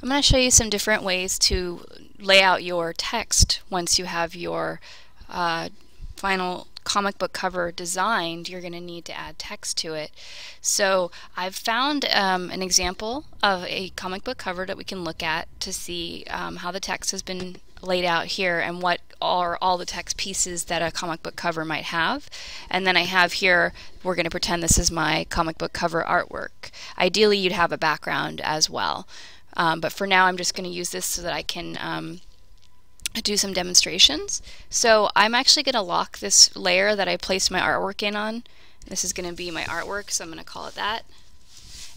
I'm going to show you some different ways to lay out your text once you have your final comic book cover designed. You're going to need to add text to it. So I've found an example of a comic book cover that we can look at to see how the text has been laid out here and what are all the text pieces that a comic book cover might have. And then I have here, we're going to pretend this is my comic book cover artwork. Ideally you'd have a background as well. But for now I'm just going to use this so that I can do some demonstrations. So I'm actually going to lock this layer that I placed my artwork in on. This is going to be my artwork, so I'm going to call it that.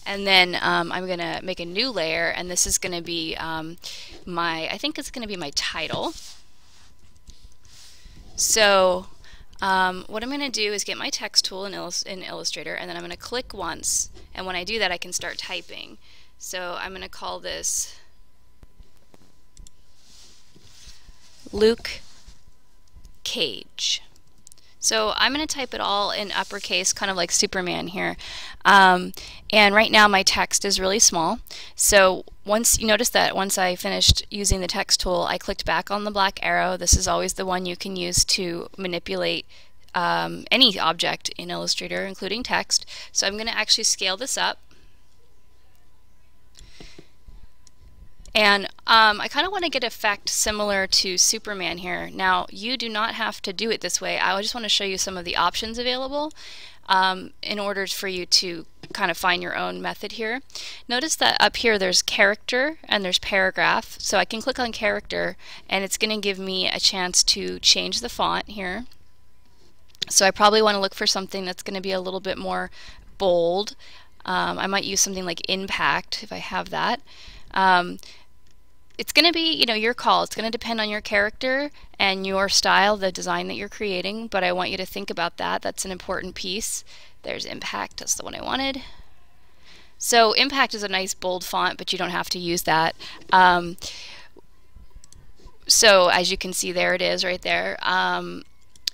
And then I'm going to make a new layer, and this is going to be I think it's going to be my title. So what I'm going to do is get my text tool in Illustrator, and then I'm going to click once, and when I do that I can start typing. So I'm going to call this Luke Cage. So I'm going to type it all in uppercase, kind of like Superman here. And right now my text is really small. So once you notice that once I finished using the text tool, I clicked back on the black arrow. This is always the one you can use to manipulate any object in Illustrator, including text. So I'm going to actually scale this up. And I kind of want to get effect similar to Superman here. Now, you do not have to do it this way. I just want to show you some of the options available in order for you to kind of find your own method here. Notice that up here there's character and there's paragraph. So I can click on character and it's going to give me a chance to change the font here. So I probably want to look for something that's going to be a little bit more bold. I might use something like impact if I have that. It's going to be, your call. It's going to depend on your character and your style, the design that you're creating, but I want you to think about that. That's an important piece. There's impact. That's the one I wanted. So impact is a nice bold font, but you don't have to use that. So as you can see, there it is right there.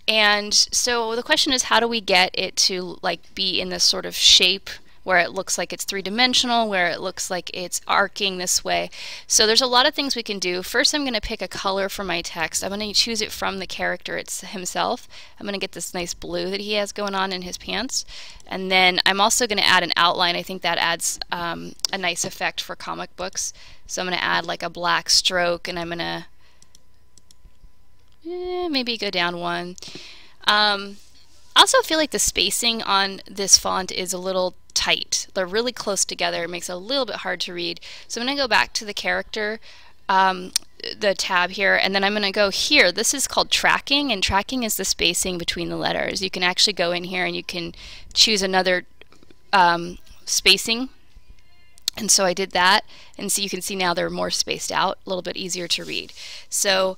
And so the question is, how do we get it to be in this sort of shape where it looks like it's three-dimensional, where it looks like it's arcing this way? So there's a lot of things we can do. First, I'm going to pick a color for my text. I'm going to choose it from the character himself. I'm going to get this nice blue that he has going on in his pants. And then I'm also going to add an outline. I think that adds a nice effect for comic books. So I'm going to add like a black stroke, and I'm going to maybe go down one. I also feel like the spacing on this font is a little tight. They're really close together. It makes it a little bit hard to read. So I'm going to go back to the character, the tab here, and then I'm going to go here. This is called tracking, and tracking is the spacing between the letters. You can actually go in here and you can choose another spacing. And so I did that, and so you can see now they're more spaced out, a little bit easier to read. So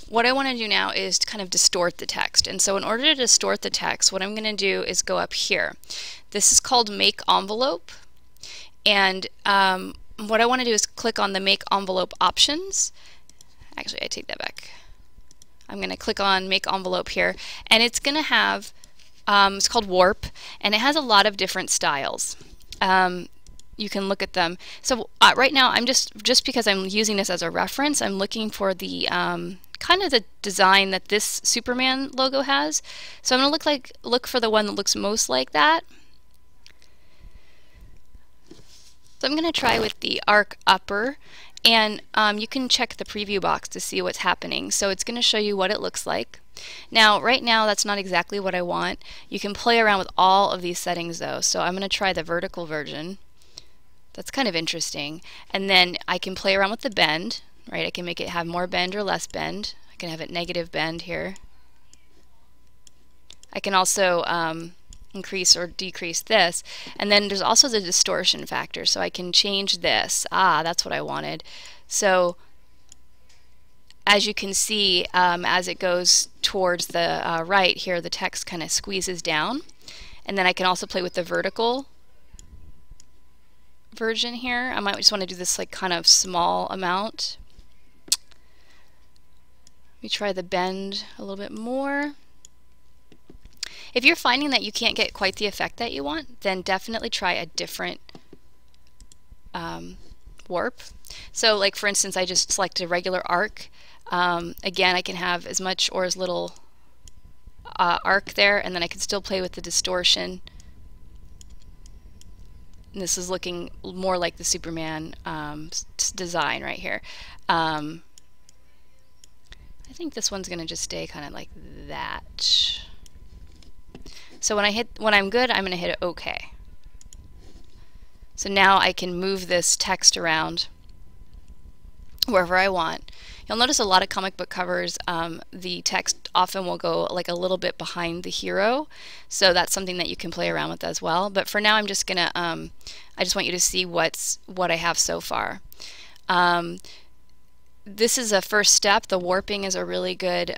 what I want to do now is to kind of distort the text. And so in order to distort the text, what I'm going to do is go up here. This is called Make Envelope. And what I want to do is click on the Make Envelope options. Actually, I take that back. I'm going to click on Make Envelope here. And it's going to have, it's called Warp, and it has a lot of different styles. You can look at them. So right now, I'm just because I'm using this as a reference, I'm looking for the kind of the design that this Superman logo has. So I'm going to look for the one that looks most like that. So I'm going to try with the arc upper, and you can check the preview box to see what's happening. So it's going to show you what it looks like. Now, right now, that's not exactly what I want. You can play around with all of these settings though. So I'm going to try the vertical version. That's kind of interesting. And then I can play around with the bend, right? I can make it have more bend or less bend. I can have it negative bend here. I can also increase or decrease this. And then there's also the distortion factor, so I can change this. That's what I wanted. So as you can see, as it goes towards the right here, the text kind of squeezes down. And then I can also play with the vertical version here. I might just want to do this kind of small amount. Let me try the bend a little bit more. If you're finding that you can't get quite the effect that you want, then definitely try a different warp. So like for instance, I just select a regular arc. Again, I can have as much or as little arc there, and then I can still play with the distortion. And this is looking more like the Superman design right here. I think this one's going to just stay kind of like that. So when I'm good, I'm going to hit OK. So now I can move this text around wherever I want. You'll notice a lot of comic book covers, the text often will go like a little bit behind the hero, so that's something that you can play around with as well. But for now, I'm just gonna, I just want you to see what I have so far. This is a first step. The warping is a really good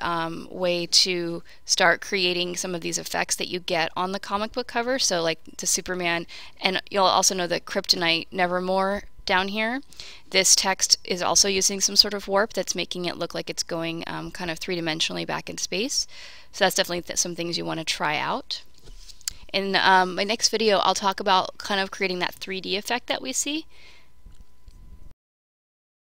way to start creating some of these effects that you get on the comic book cover. So like the Superman, and you'll also know the Kryptonite Nevermore down here. This text is also using some sort of warp that's making it look like it's going kind of three-dimensionally back in space. So that's definitely some things you want to try out. In my next video, I'll talk about kind of creating that 3D effect that we see.